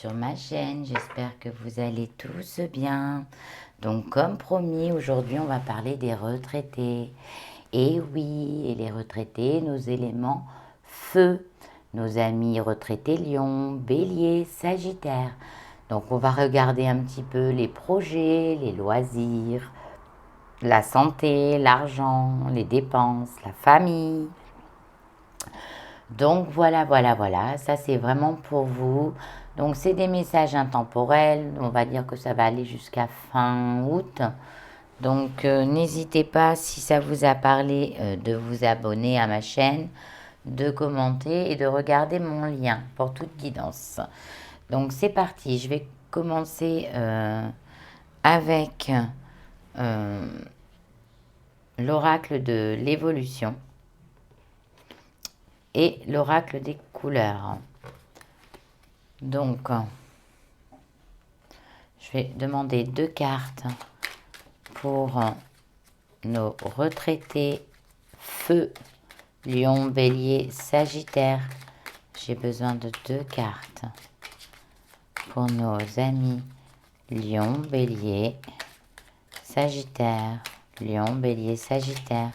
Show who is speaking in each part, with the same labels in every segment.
Speaker 1: sur ma chaîne, j'espère que vous allez tous bien. Donc comme promis, aujourd'hui on va parler des retraités. Et oui, et les retraités, nos éléments feu, nos amis retraités Lion, Bélier, Sagittaire. Donc on va regarder un petit peu les projets, les loisirs, la santé, l'argent, les dépenses, la famille. Donc voilà, ça c'est vraiment pour vous. Donc c'est des messages intemporels, on va dire que ça va aller jusqu'à fin août. Donc n'hésitez pas, si ça vous a parlé, de vous abonner à ma chaîne, de commenter et de regarder mon lien pour toute guidance. Donc c'est parti, je vais commencer avec l'oracle de l'évolution et l'oracle des couleurs. Donc, je vais demander 2 cartes pour nos retraités Feu, Lion, Bélier, Sagittaire. J'ai besoin de 2 cartes pour nos amis Lion, Bélier, Sagittaire. Lion, Bélier, Sagittaire.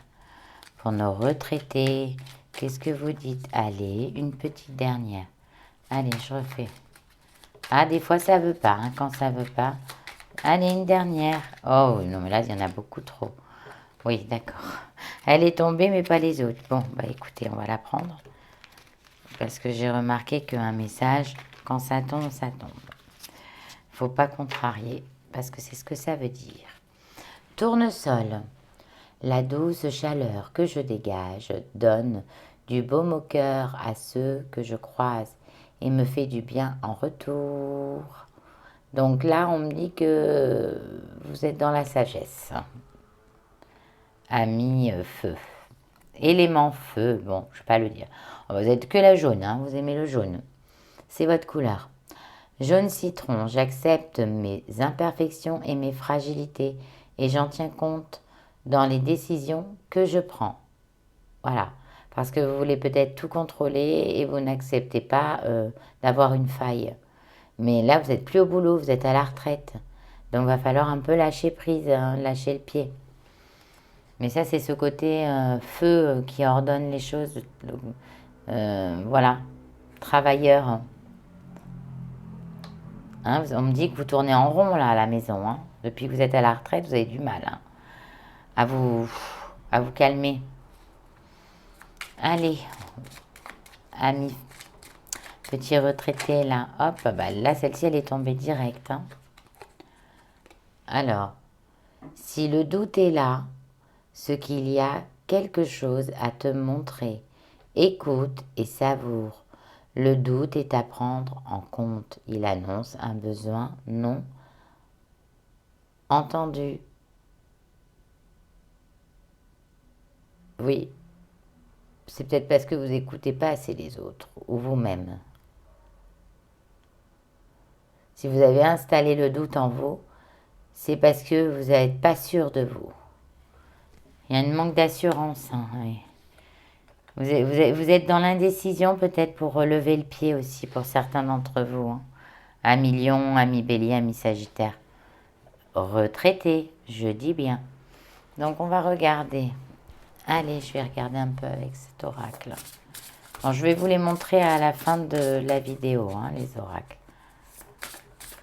Speaker 1: Pour nos retraités, qu'est-ce que vous dites? Allez, une petite dernière. Allez, je refais. Ah, des fois, ça veut pas, hein, quand ça veut pas. Allez, une dernière. Oh, non, mais là, il y en a beaucoup trop. Oui, d'accord. Elle est tombée, mais pas les autres. Bon, bah écoutez, on va la prendre. Parce que j'ai remarqué qu'un message, quand ça tombe, ça tombe. Faut pas contrarier, parce que c'est ce que ça veut dire. Tournesol. La douce chaleur que je dégage donne du baume au cœur à ceux que je croise et me fait du bien en retour. Donc là, on me dit que vous êtes dans la sagesse. Ami feu. Élément feu, bon, je ne vais pas le dire. Vous êtes que la jaune, hein, vous aimez le jaune. C'est votre couleur. Jaune citron, j'accepte mes imperfections et mes fragilités et j'en tiens compte dans les décisions que je prends. Voilà, parce que vous voulez peut-être tout contrôler et vous n'acceptez pas d'avoir une faille. Mais là, vous n'êtes plus au boulot, vous êtes à la retraite. Donc, il va falloir un peu lâcher prise, hein, lâcher le pied. Mais ça, c'est ce côté feu qui ordonne les choses. Voilà, travailleur. Hein, on me dit que vous tournez en rond là à la maison. Hein. Depuis que vous êtes à la retraite, vous avez du mal hein, à vous calmer. Allez, amis, petit retraité là. Hop, bah là, celle-ci, elle est tombée directe. Hein. Alors, si le doute est là, ce qu'il y a quelque chose à te montrer, écoute et savoure. Le doute est à prendre en compte. Il annonce un besoin non entendu. Oui, c'est peut-être parce que vous n'écoutez pas assez les autres ou vous-même. Si vous avez installé le doute en vous, c'est parce que vous n'êtes pas sûr de vous. Il y a un manque d'assurance. Hein, oui. Vous êtes dans l'indécision peut-être pour relever le pied aussi pour certains d'entre vous. Hein. Ami Lion, ami Bélier, ami Sagittaire. Retraité, je dis bien. Donc on va regarder. Allez, je vais regarder un peu avec cet oracle. Bon, je vais vous les montrer à la fin de la vidéo, hein, les oracles.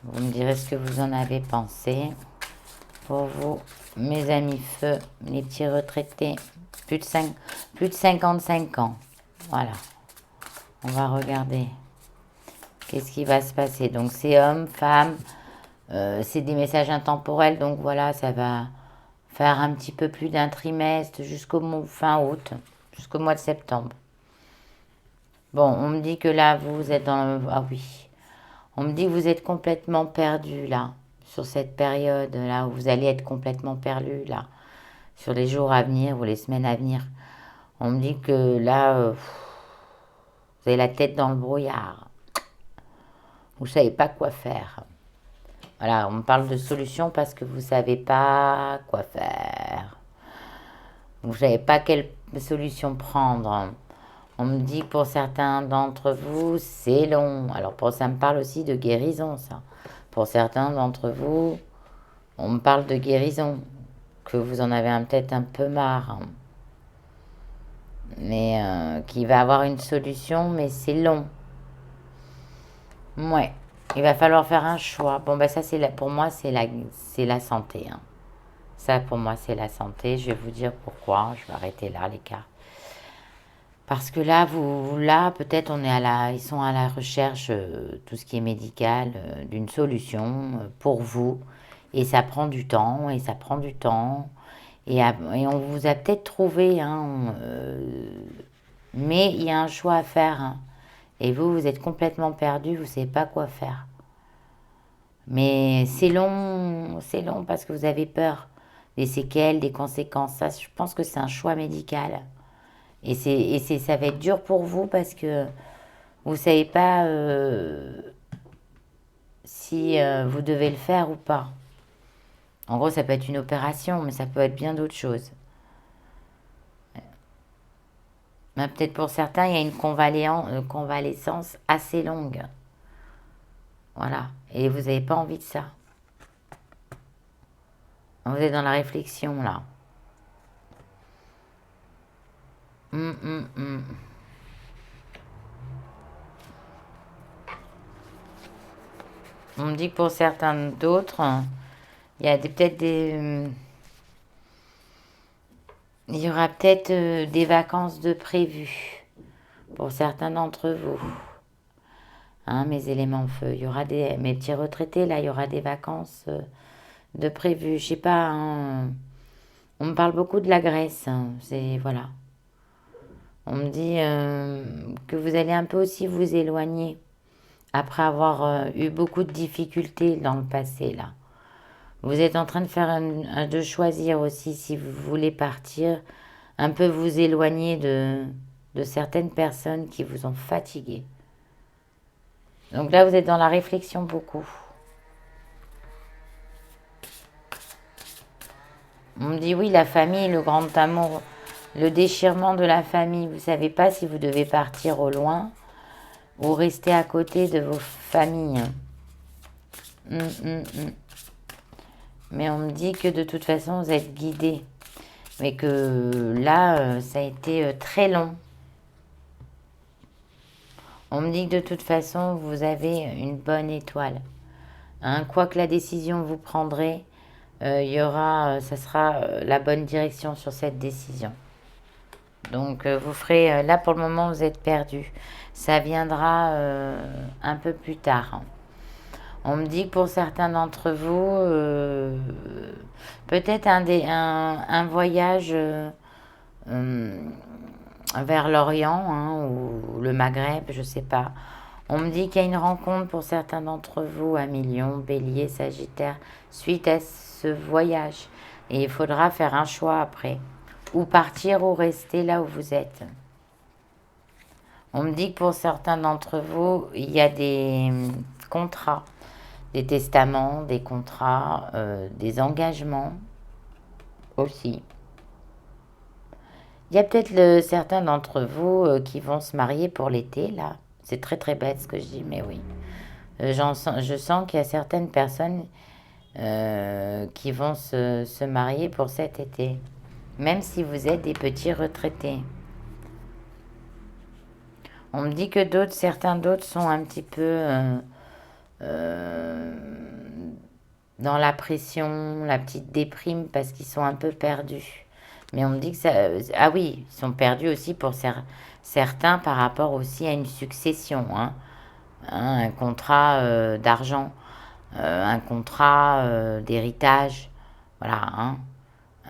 Speaker 1: Vous me direz ce que vous en avez pensé. Pour vous, mes amis feu, les petits retraités, plus de 55 ans. Voilà. On va regarder. Qu'est-ce qui va se passer? Donc, c'est homme, femme. C'est des messages intemporels. Donc, voilà, ça va faire un petit peu plus d'un trimestre jusqu'au fin août, jusqu'au mois de septembre. Bon, on me dit que là, vous êtes dans le... Ah oui. On me dit que vous êtes complètement perdu, là. Sur cette période là où vous allez être complètement perdu là, sur les jours à venir ou les semaines à venir. On me dit que là, vous avez la tête dans le brouillard. Vous ne savez pas quoi faire. Voilà, on me parle de solution parce que vous ne savez pas quoi faire. Vous ne savez pas quelle solution prendre. On me dit que pour certains d'entre vous, c'est long. Alors, ça me parle aussi de guérison, ça. Pour certains d'entre vous, on me parle de guérison, que vous en avez peut-être un peu marre, hein. Mais qui va avoir une solution, mais c'est long. Ouais, il va falloir faire un choix. Bon, ben ça, pour moi, c'est la santé, hein. Ça, pour moi, c'est la santé. Je vais vous dire pourquoi. Je vais arrêter là, les cartes. Parce que là, peut-être ils sont à la recherche, tout ce qui est médical, d'une solution pour vous. Et ça prend du temps, et ça prend du temps. Et on vous a peut-être trouvé, hein, mais il y a un choix à faire, hein. Et vous êtes complètement perdu, vous ne savez pas quoi faire. Mais c'est long parce que vous avez peur des séquelles, des conséquences. Ça, je pense que c'est un choix médical. Ça va être dur pour vous parce que vous ne savez pas si vous devez le faire ou pas. En gros, ça peut être une opération, mais ça peut être bien d'autres choses. Mais peut-être pour certains, il y a une convalescence assez longue. Voilà. Et vous n'avez pas envie de ça. Vous êtes dans la réflexion, là. Hum, hum, hum. On me dit que pour certains d'autres, il y a peut-être il y aura peut-être des vacances de prévues pour certains d'entre vous. Hein, mes éléments feu. Il y aura mes petits retraités, là, il y aura des vacances de prévues. Je sais pas, hein, on me parle beaucoup de la Grèce, hein. Voilà. On me dit que vous allez un peu aussi vous éloigner après avoir eu beaucoup de difficultés dans le passé, là. Vous êtes en train de choisir aussi si vous voulez partir, un peu vous éloigner de certaines personnes qui vous ont fatigué. Donc là, vous êtes dans la réflexion beaucoup. On me dit oui, la famille, le grand amour, le déchirement de la famille. Vous ne savez pas si vous devez partir au loin ou rester à côté de vos familles. Mais on me dit que de toute façon, vous êtes guidé. Mais que là, ça a été très long. On me dit que de toute façon, vous avez une bonne étoile. Hein, quoi que la décision vous prendrez, ça sera la bonne direction sur cette décision. Donc vous ferez, là pour le moment vous êtes perdu. Ça viendra un peu plus tard, hein. On me dit que pour certains d'entre vous, peut-être un voyage vers l'Orient, hein, ou le Maghreb, je sais pas. On me dit qu'il y a une rencontre pour certains d'entre vous, à Lion, Bélier, Sagittaire, suite à ce voyage. Et il faudra faire un choix après. Ou partir ou rester là où vous êtes. On me dit que pour certains d'entre vous, il y a des contrats, des testaments, des contrats, des engagements aussi. Il y a peut-être certains d'entre vous qui vont se marier pour l'été, là. C'est très très bête ce que je dis, mais oui. Je sens qu'il y a certaines personnes qui vont se marier pour cet été. Même si vous êtes des petits retraités. On me dit que certains d'autres sont un petit peu dans la pression, la petite déprime, parce qu'ils sont un peu perdus. Mais on me dit que ça... Ah oui, ils sont perdus aussi pour certains par rapport aussi à une succession, hein. Un contrat d'argent, un contrat d'héritage, voilà, hein.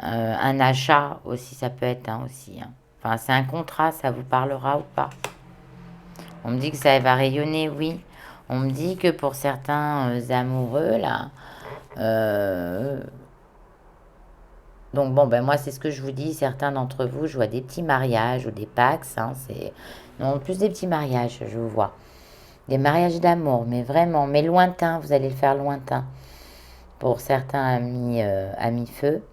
Speaker 1: Un achat aussi, ça peut être, hein, aussi, hein. Enfin, c'est un contrat, ça vous parlera ou pas? On me dit que ça va rayonner, oui. On me dit que pour certains amoureux, là... donc bon, ben moi, c'est ce que je vous dis. Certains d'entre vous, je vois des petits mariages ou des Pax, hein, non, plus des petits mariages, je vous vois. Des mariages d'amour, mais vraiment, mais lointains, vous allez le faire lointain. Pour certains amis feu.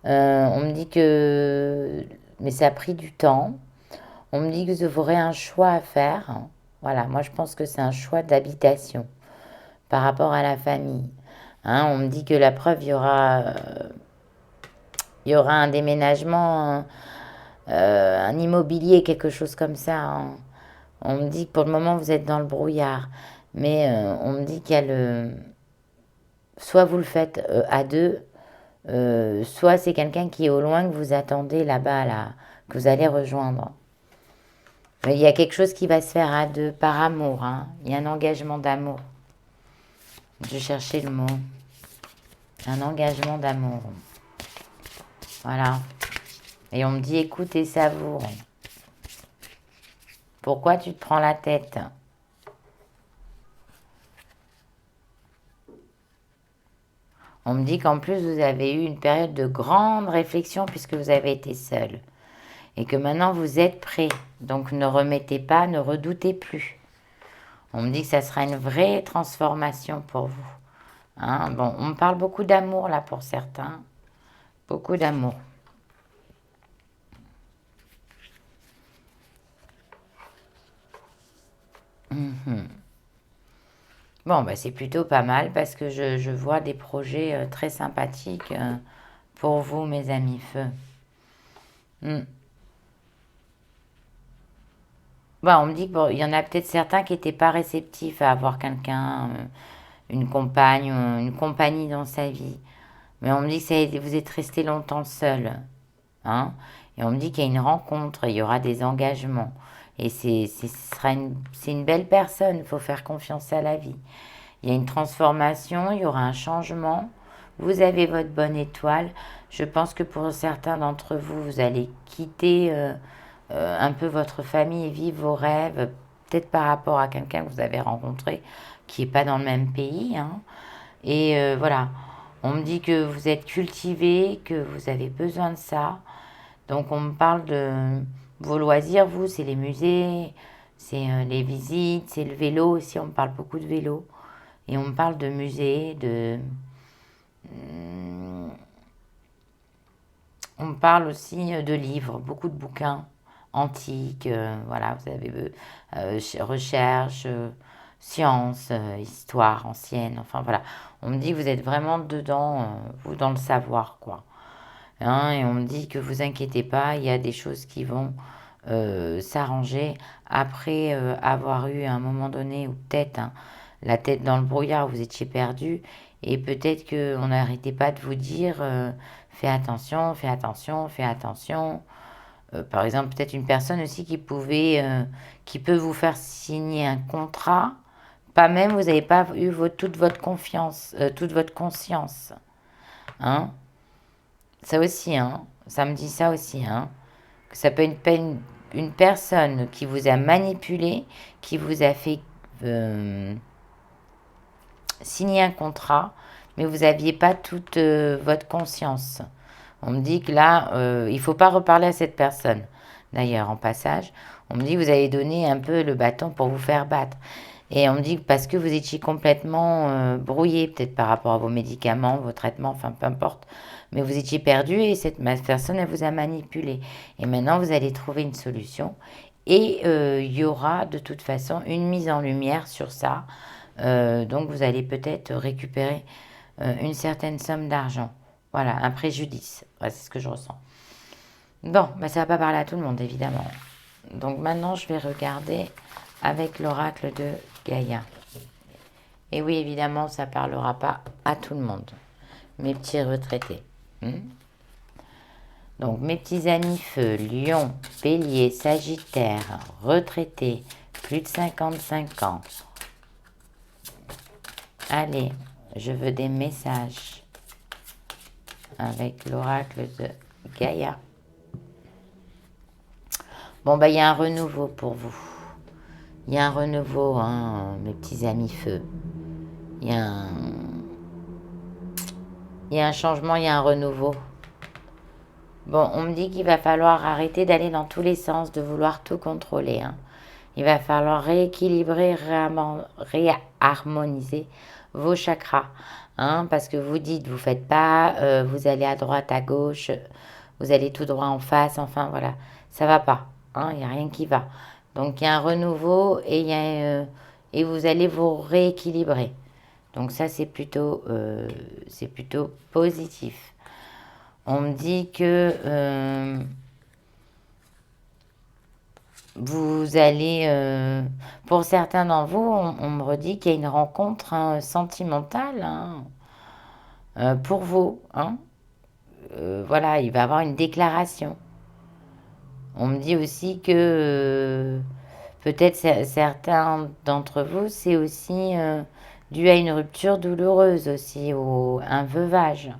Speaker 1: On me dit que... Mais ça a pris du temps. On me dit que vous aurez un choix à faire. Voilà, moi je pense que c'est un choix d'habitation par rapport à la famille. Hein, on me dit que la preuve, il y aura un déménagement, un immobilier, quelque chose comme ça. Hein. On me dit que pour le moment, vous êtes dans le brouillard. Mais on me dit qu'il y a le... Soit vous le faites à deux, soit c'est quelqu'un qui est au loin que vous attendez là-bas, là, que vous allez rejoindre. Mais il y a quelque chose qui va se faire à deux, par amour. Hein. Il y a un engagement d'amour. Je cherchais le mot. Un engagement d'amour. Voilà. Et on me dit, écoute et savoure. Pourquoi tu te prends la tête? On me dit qu'en plus, vous avez eu une période de grande réflexion puisque vous avez été seul. Et que maintenant, vous êtes prêt. Donc, ne remettez pas, ne redoutez plus. On me dit que ça sera une vraie transformation pour vous. Hein, bon, on me parle beaucoup d'amour là pour certains. Beaucoup d'amour. Bon, bah, c'est plutôt pas mal parce que je vois des projets très sympathiques pour vous, mes amis feu. Hmm. Bah, on me dit qu'il y en a peut-être certains qui n'étaient pas réceptifs à avoir quelqu'un, une compagne, une compagnie dans sa vie. Mais on me dit que vous êtes resté longtemps seul. Hein, et on me dit qu'il y a une rencontre, il y aura des engagements. Et c'est une belle personne, il faut faire confiance à la vie. Il y a une transformation, il y aura un changement. Vous avez votre bonne étoile. Je pense que pour certains d'entre vous, vous allez quitter un peu votre famille et vivre vos rêves, peut-être par rapport à quelqu'un que vous avez rencontré qui n'est pas dans le même pays. Hein. Et voilà, on me dit que vous êtes cultivé, que vous avez besoin de ça. Donc on me parle de vos loisirs, vous, c'est les musées, c'est les visites, c'est le vélo aussi, on me parle beaucoup de vélo. Et on me parle de musées, on me parle aussi de livres, beaucoup de bouquins antiques, voilà, vous avez recherche, sciences, histoire ancienne, enfin voilà. On me dit que vous êtes vraiment dedans, vous dans le savoir, quoi. Hein, et on me dit que vous inquiétez pas, il y a des choses qui vont s'arranger après avoir eu à un moment donné, ou peut-être hein, la tête dans le brouillard, vous étiez perdu, et peut-être qu'on n'arrêtait pas de vous dire fais attention, fais attention, fais attention. Par exemple, peut-être une personne aussi qui peut vous faire signer un contrat, pas même, vous n'avez pas eu toute votre confiance, toute votre conscience. Hein? Ça aussi, hein, ça me dit ça aussi, hein, que ça peut être une personne qui vous a manipulé, qui vous a fait signer un contrat, mais vous n'aviez pas toute votre conscience. On me dit que là, il ne faut pas reparler à cette personne. D'ailleurs, en passage, on me dit que vous avez donné un peu le bâton pour vous faire battre. Et on me dit que parce que vous étiez complètement brouillé, peut-être par rapport à vos médicaments, vos traitements, enfin peu importe, mais vous étiez perdu et cette personne, elle vous a manipulé. Et maintenant, vous allez trouver une solution. Et il y aura de toute façon une mise en lumière sur ça. Donc, vous allez peut-être récupérer une certaine somme d'argent. Voilà, un préjudice. Voilà, c'est ce que je ressens. Bon, bah, ça va pas parler à tout le monde, évidemment. Donc maintenant, je vais regarder avec l'oracle de Gaïa. Et oui, évidemment, ça ne parlera pas à tout le monde. Mes petits retraités. Donc, mes petits amis feu, lion, bélier, sagittaire, retraités, plus de 55 ans. Allez, je veux des messages avec l'oracle de Gaïa. Bon, bah, il y a un renouveau pour vous. Il y a un renouveau, hein, mes petits amis feu. Il y a un changement, il y a un renouveau. Bon, on me dit qu'il va falloir arrêter d'aller dans tous les sens, de vouloir tout contrôler. Hein. Il va falloir rééquilibrer, réharmoniser vos chakras. Hein, parce que vous dites, vous ne faites pas, vous allez à droite, à gauche, vous allez tout droit en face, enfin voilà, ça va pas. hein, il n'y a rien qui va. Donc il y a un renouveau et, et vous allez vous rééquilibrer. Donc ça, c'est plutôt positif. On me dit que vous allez, pour certains d'entre vous, on me redit qu'il y a une rencontre hein, sentimentale hein, pour vous. Hein. Voilà, il va y avoir une déclaration. On me dit aussi que peut-être certains d'entre vous, c'est aussi dû à une rupture douloureuse aussi, ou un veuvage.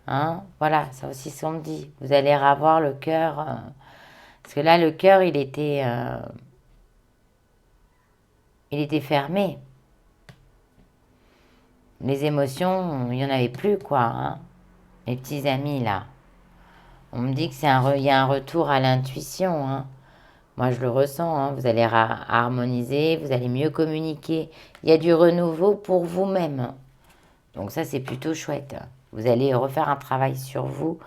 Speaker 1: Hein. Voilà, ça aussi, ce qu'on me dit. Vous allez avoir le cœur. Parce que là, le cœur, il était fermé. Les émotions, il n'y en avait plus, quoi. Hein. Mes petits amis, là. On me dit il y a un retour à l'intuition. Hein. Moi, je le ressens. Hein. Vous allez harmoniser, vous allez mieux communiquer. Il y a du renouveau pour vous-même. Donc ça, c'est plutôt chouette. Vous allez refaire un travail sur vous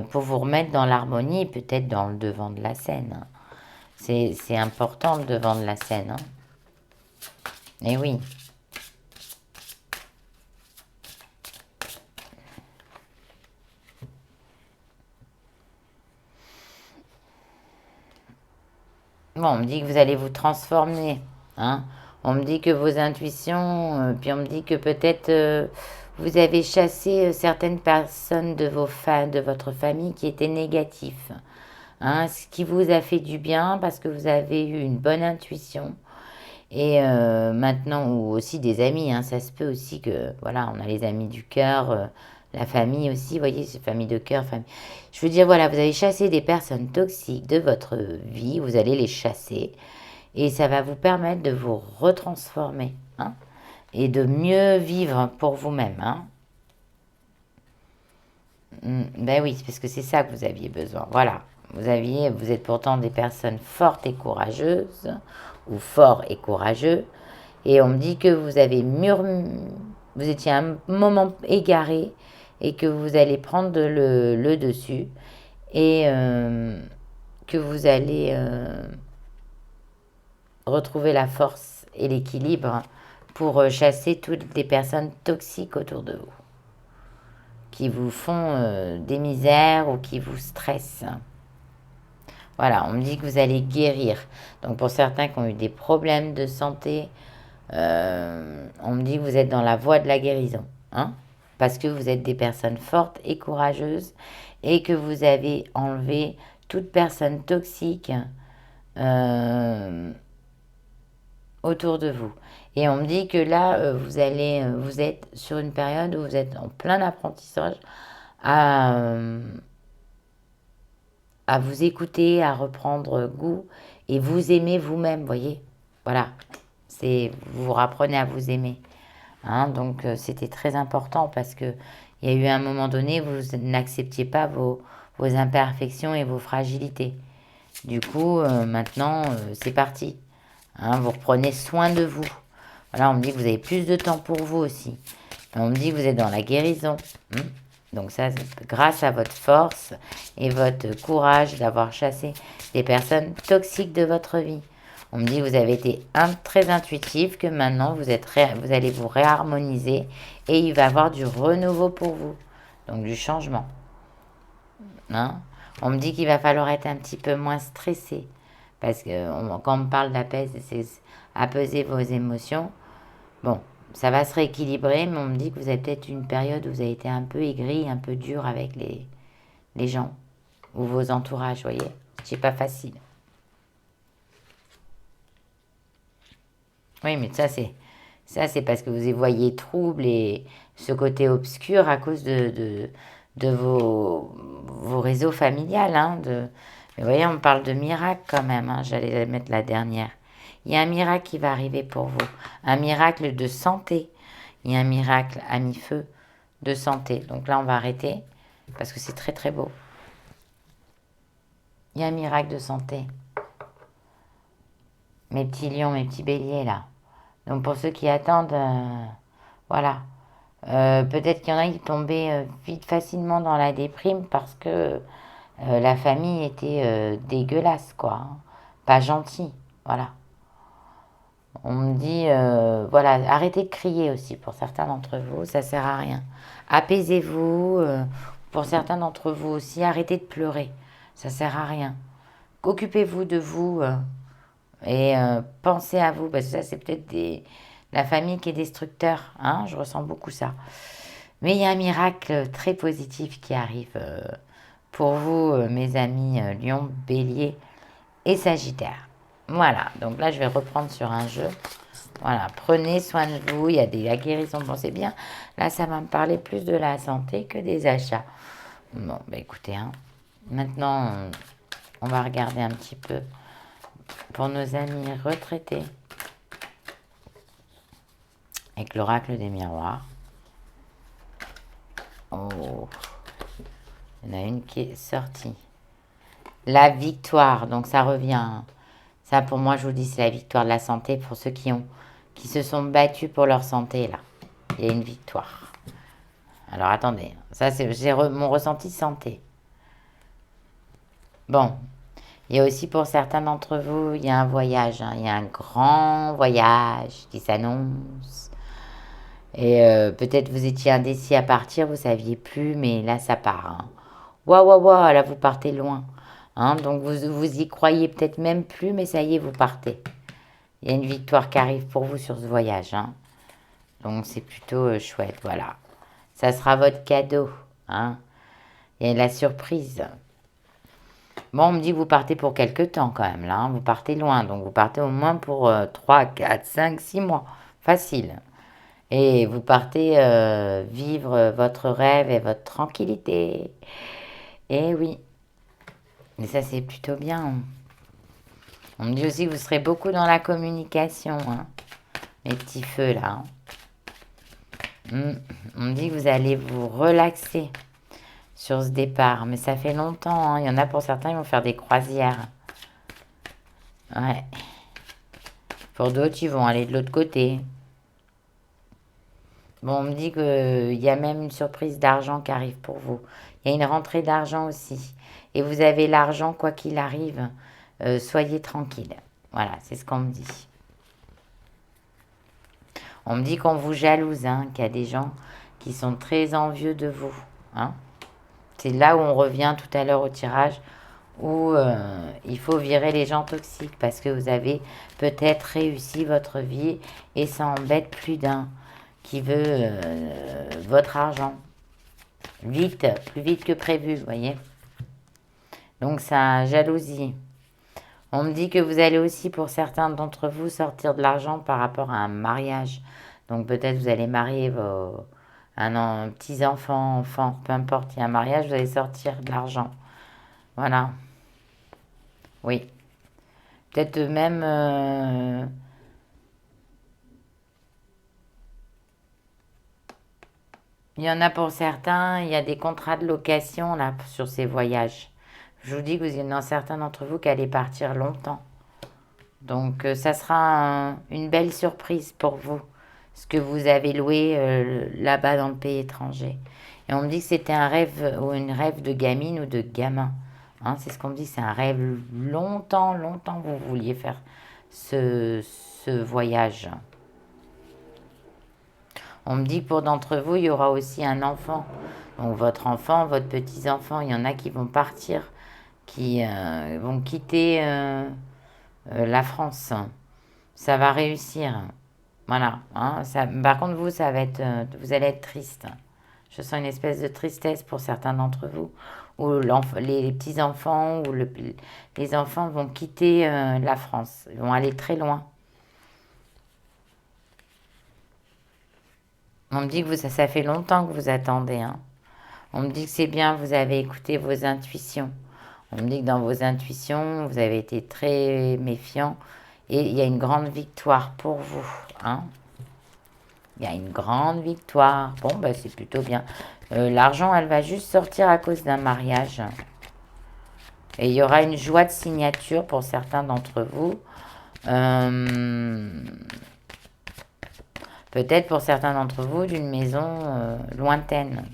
Speaker 1: pour vous remettre dans l'harmonie, peut-être dans le devant de la scène. C'est important le devant de la scène. Hein. Et oui. Bon, on me dit que vous allez vous transformer. Hein. On me dit que vos intuitions, puis on me dit que peut-être vous avez chassé certaines personnes de votre famille qui étaient négatives. Hein, ce qui vous a fait du bien parce que vous avez eu une bonne intuition. Et maintenant, ou aussi des amis, hein, ça se peut aussi que, voilà, on a les amis du cœur, la famille aussi, vous voyez, c'est famille de cœur, famille. Je veux dire, voilà, vous allez chasser des personnes toxiques de votre vie, vous allez les chasser, et ça va vous permettre de vous retransformer, hein, et de mieux vivre pour vous-même, hein. Ben oui, parce que c'est ça que vous aviez besoin, voilà. Vous êtes pourtant des personnes fortes et courageuses, ou forts et courageux, et on me dit que vous étiez à un moment égaré et que vous allez prendre le dessus et que vous allez retrouver la force et l'équilibre pour chasser toutes les personnes toxiques autour de vous, qui vous font des misères ou qui vous stressent. Voilà, on me dit que vous allez guérir. Donc pour certains qui ont eu des problèmes de santé, on me dit que vous êtes dans la voie de la guérison. Hein, parce que vous êtes des personnes fortes et courageuses et que vous avez enlevé toute personne toxique autour de vous. Et on me dit que là, vous êtes sur une période où vous êtes en plein apprentissage à, à vous écouter, à reprendre goût et vous aimer vous-même, voyez. Voilà, vous vous apprenez à vous aimer. Hein, donc c'était très important parce que il y a eu un moment donné, vous n'acceptiez pas vos imperfections et vos fragilités. Du coup, maintenant, c'est parti. Hein, vous reprenez soin de vous. Voilà, on me dit que vous avez plus de temps pour vous aussi. Et on me dit que vous êtes dans la guérison. Donc ça, c'est grâce à votre force et votre courage d'avoir chassé les personnes toxiques de votre vie. On me dit que vous avez été très intuitif, que maintenant vous allez vous réharmoniser et il va y avoir du renouveau pour vous. Donc du changement. Hein. On me dit qu'il va falloir être un petit peu moins stressé. Parce que quand on me parle d'apaiser, c'est apaiser vos émotions. Bon, ça va se rééquilibrer, mais on me dit que vous avez peut-être une période où vous avez été un peu aigri, un peu dur avec les gens ou vos entourages, vous voyez. C'est pas facile. Oui, mais ça c'est parce que vous y voyez trouble et ce côté obscur à cause de vos réseaux familiales. Hein, mais vous voyez, on parle de miracle quand même. Hein, j'allais mettre la dernière. Il y a un miracle qui va arriver pour vous. Un miracle de santé. Il y a un miracle à mi-feu de santé. Donc là, on va arrêter parce que c'est très très beau. Il y a un miracle de santé. Mes petits lions, mes petits béliers là. Donc pour ceux qui attendent, voilà. Peut-être qu'il y en a qui tombaient vite facilement dans la déprime parce que La famille était dégueulasse, quoi, hein. Pas gentille, voilà. On me dit, voilà, arrêtez de crier aussi pour certains d'entre vous, ça sert à rien. Apaisez-vous, pour certains d'entre vous aussi, arrêtez de pleurer, ça sert à rien. Occupez-vous de vous et pensez à vous, parce que ça c'est peut-être la famille qui est destructeur, hein, je ressens beaucoup ça. Mais il y a un miracle très positif qui arrive pour vous, mes amis Lion, Bélier et Sagittaire. Voilà, donc là je vais reprendre sur un jeu. Voilà, prenez soin de vous, il y a la guérison, bon c'est bien. Là ça va me parler plus de la santé que des achats. Bon, bah écoutez, hein, maintenant on va regarder un petit peu pour nos amis retraités avec l'oracle des miroirs. Oh, il y en a une qui est sortie. La victoire, donc ça revient. Ça pour moi je vous dis c'est la victoire de la santé pour ceux qui se sont battus pour leur santé là. Il y a une victoire. Alors attendez, ça c'est mon ressenti santé. Bon, il y a aussi pour certains d'entre vous, il y a un voyage, hein, il y a un grand voyage qui s'annonce. Et peut-être vous étiez indécis à partir, vous saviez plus, mais là ça part, hein. Waouh, waouh, waouh, là vous partez loin, hein, donc vous y croyez peut-être même plus, mais ça y est, vous partez. Il y a une victoire qui arrive pour vous sur ce voyage, hein. Donc c'est plutôt chouette, voilà. Ça sera votre cadeau, hein. Il y a la surprise. Bon, on me dit que vous partez pour quelques temps quand même, là, hein. Vous partez loin, donc vous partez au moins pour 3, 4, 5, 6 mois. Facile. Et vous partez vivre votre rêve et votre tranquillité. Et oui. Mais ça, c'est plutôt bien. On me dit aussi que vous serez beaucoup dans la communication, hein. Mes petits feux, là, hein. On me dit que vous allez vous relaxer sur ce départ. Mais ça fait longtemps, hein. Il y en a pour certains, ils vont faire des croisières. Ouais. Pour d'autres, ils vont aller de l'autre côté. Bon, on me dit qu'il y a même une surprise d'argent qui arrive pour vous. Il y a une rentrée d'argent aussi. Et vous avez l'argent, quoi qu'il arrive. Soyez tranquille. Voilà, c'est ce qu'on me dit. On me dit qu'on vous jalouse, hein, qu'il y a des gens qui sont très envieux de vous, hein. C'est là où on revient tout à l'heure au tirage, où il faut virer les gens toxiques parce que vous avez peut-être réussi votre vie et ça embête plus d'un qui veut votre argent. Vite, plus vite que prévu, vous voyez. Donc ça, jalousie. On me dit que vous allez aussi, pour certains d'entre vous, sortir de l'argent par rapport à un mariage. Donc peut-être vous allez marier petits-enfants, enfants, peu importe, il y a un mariage, vous allez sortir de l'argent. Voilà. Oui. Peut-être même... il y en a pour certains, il y a des contrats de location là sur ces voyages. Je vous dis que il y en a certains d'entre vous qui allez partir longtemps. Donc ça sera une belle surprise pour vous, ce que vous avez loué là-bas dans le pays étranger. Et on me dit que c'était un rêve ou une rêve de gamine ou de gamin. Hein, c'est ce qu'on me dit, c'est un rêve longtemps, longtemps que vous vouliez faire ce voyage. On me dit que pour d'entre vous, il y aura aussi un enfant. Donc votre enfant, votre petit-enfant, il y en a qui vont partir, qui vont quitter la France. Ça va réussir. Voilà, hein, par contre, vous, ça va être, vous allez être triste. Je sens une espèce de tristesse pour certains d'entre vous, où les petits-enfants ou les enfants vont quitter la France. Ils vont aller très loin. On me dit que ça fait longtemps que vous attendez, hein. On me dit que c'est bien, vous avez écouté vos intuitions. On me dit que dans vos intuitions, vous avez été très méfiant. Et il y a une grande victoire pour vous, hein. Il y a une grande victoire. Bon, bah, c'est plutôt bien. L'argent, elle va juste sortir à cause d'un mariage. Et il y aura une joie de signature pour certains d'entre vous. Peut-être pour certains d'entre vous d'une maison lointaine.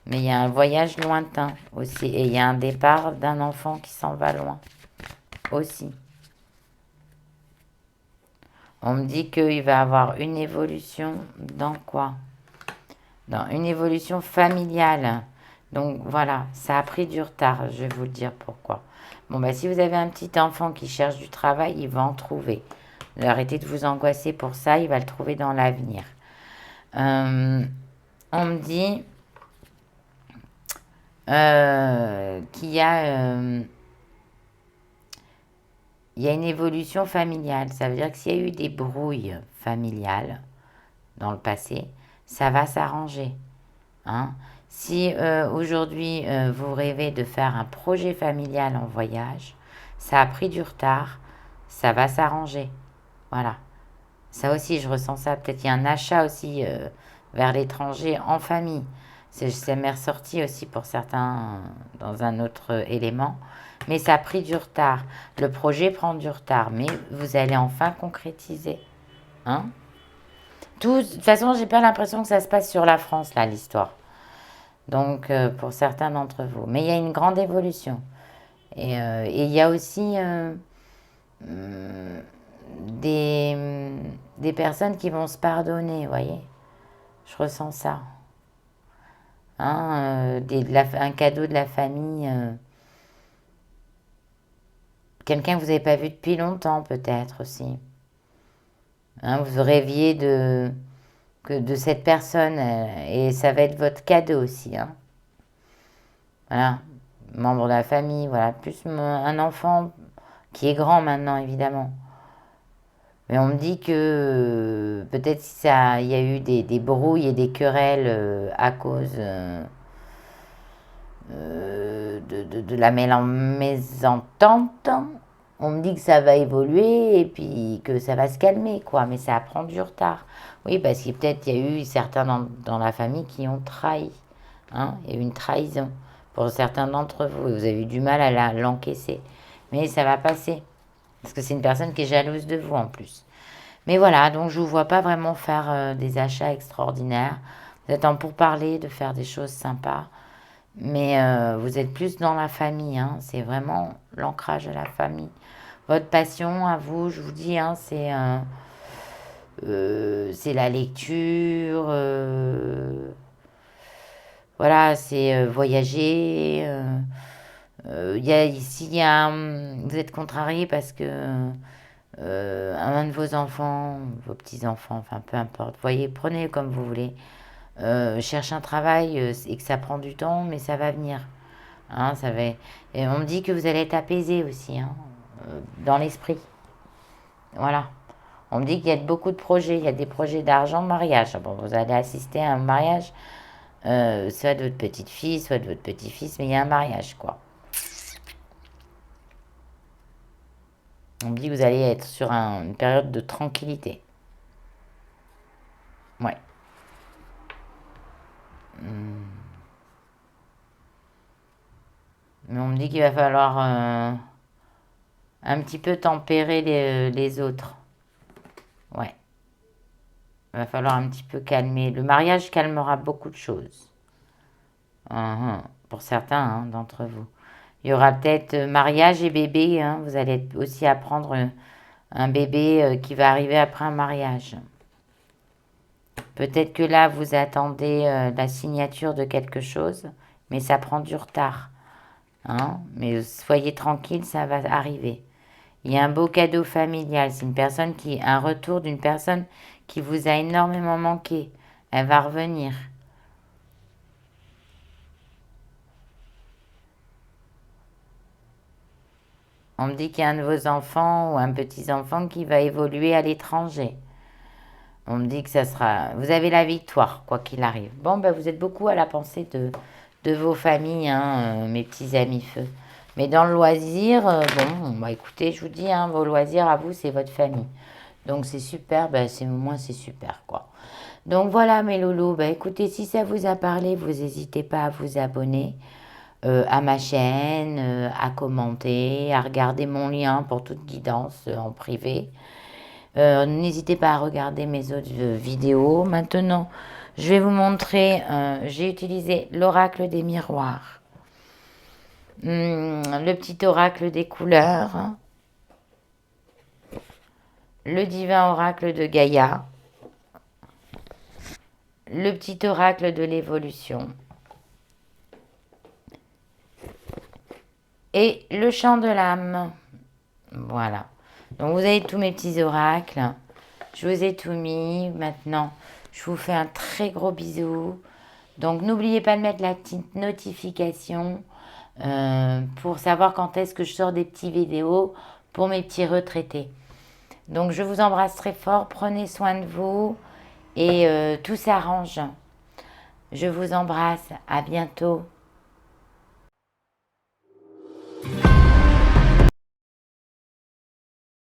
Speaker 1: Mais il y a un voyage lointain aussi. Et il y a un départ d'un enfant qui s'en va loin aussi. On me dit qu'il va avoir une évolution dans quoi? Dans une évolution familiale. Donc voilà, ça a pris du retard, je vais vous le dire pourquoi. Bon, bah si vous avez un petit enfant qui cherche du travail, il va en trouver. Arrêtez de vous angoisser pour ça, il va le trouver dans l'avenir. On me dit qu'il y a une évolution familiale. Ça veut dire que s'il y a eu des brouilles familiales dans le passé, ça va s'arranger. Hein. Si aujourd'hui vous rêvez de faire un projet familial en voyage, ça a pris du retard, ça va s'arranger. Voilà. Ça aussi, je ressens ça. Peut-être qu'il y a un achat aussi vers l'étranger en famille. Ça m'est ressorti aussi pour certains dans un autre élément. Mais ça a pris du retard. Le projet prend du retard, mais vous allez enfin concrétiser. Hein? De toute façon, j'ai pas l'impression que ça se passe sur la France, là, l'histoire. Donc, pour certains d'entre vous. Mais il y a une grande évolution. Et il y a aussi des personnes qui vont se pardonner, vous voyez. Je ressens ça. Hein, un cadeau de la famille. Quelqu'un que vous n'avez pas vu depuis longtemps, peut-être aussi. Hein, vous rêviez de cette personne et ça va être votre cadeau aussi. Hein. Voilà. Membre de la famille, voilà. Plus un enfant qui est grand maintenant, évidemment. Mais on me dit que peut-être il y a eu des brouilles et des querelles à cause de la mésentente. On me dit que ça va évoluer et puis que ça va se calmer, quoi. Mais ça prend du retard. Oui, parce que peut-être il y a eu certains dans la famille qui ont trahi. Hein, il y a eu une trahison pour certains d'entre vous. Et vous avez eu du mal à l'encaisser. Mais ça va passer. Parce que c'est une personne qui est jalouse de vous en plus. Mais voilà, donc je ne vous vois pas vraiment faire des achats extraordinaires. Vous êtes en pourparlers de faire des choses sympas. Mais vous êtes plus dans la famille. Hein, c'est vraiment l'ancrage de la famille. Votre passion à vous, je vous dis, hein, c'est la lecture. Voilà, c'est voyager. Ici, vous êtes contrarié parce que un de vos enfants, vos petits-enfants, enfin peu importe, voyez, prenez comme vous voulez, cherche un travail et que ça prend du temps, mais ça va venir. Hein, et on me dit que vous allez être apaisé aussi, hein, dans l'esprit. Voilà. On me dit qu'il y a beaucoup de projets, il y a des projets d'argent, de mariage. Bon, vous allez assister à un mariage, soit de votre petite fille, soit de votre petit-fils, mais il y a un mariage, quoi. On me dit que vous allez être sur une période de tranquillité. Ouais. Mais on me dit qu'il va falloir un petit peu tempérer les autres. Ouais. Il va falloir un petit peu calmer. Le mariage calmera beaucoup de choses. Pour certains d'entre vous. Il y aura peut-être mariage et bébé. Hein. Vous allez aussi apprendre un bébé qui va arriver après un mariage. Peut-être que là, vous attendez la signature de quelque chose, mais ça prend du retard. Hein. Mais soyez tranquille, ça va arriver. Il y a un beau cadeau familial. C'est un retour d'une personne qui vous a énormément manqué. Elle va revenir. On me dit qu'il y a un de vos enfants ou un petit-enfant qui va évoluer à l'étranger. On me dit que ça sera... Vous avez la victoire, quoi qu'il arrive. Bon, ben, vous êtes beaucoup à la pensée de vos familles, hein, mes petits amis feu. Mais dans le loisir, bon, bah, écoutez, je vous dis, hein, vos loisirs à vous, c'est votre famille. Donc c'est super, ben, au moins c'est super, quoi. Donc voilà, mes loulous, ben, écoutez, si ça vous a parlé, vous n'hésitez pas à vous abonner à ma chaîne, à commenter, à regarder mon lien pour toute guidance en privé. N'hésitez pas à regarder mes autres vidéos. Maintenant, Je vais vous montrer, j'ai utilisé l'oracle des miroirs, le petit oracle des couleurs, le divin oracle de Gaïa, le petit oracle de l'évolution et le chant de l'âme. Voilà. Donc vous avez tous mes petits oracles. Je vous ai tout mis. Maintenant, je vous fais un très gros bisou. Donc n'oubliez pas de mettre la petite notification pour savoir quand est-ce que je sors des petites vidéos pour mes petits retraités. Donc je vous embrasse très fort. Prenez soin de vous et tout s'arrange. Je vous embrasse. À bientôt.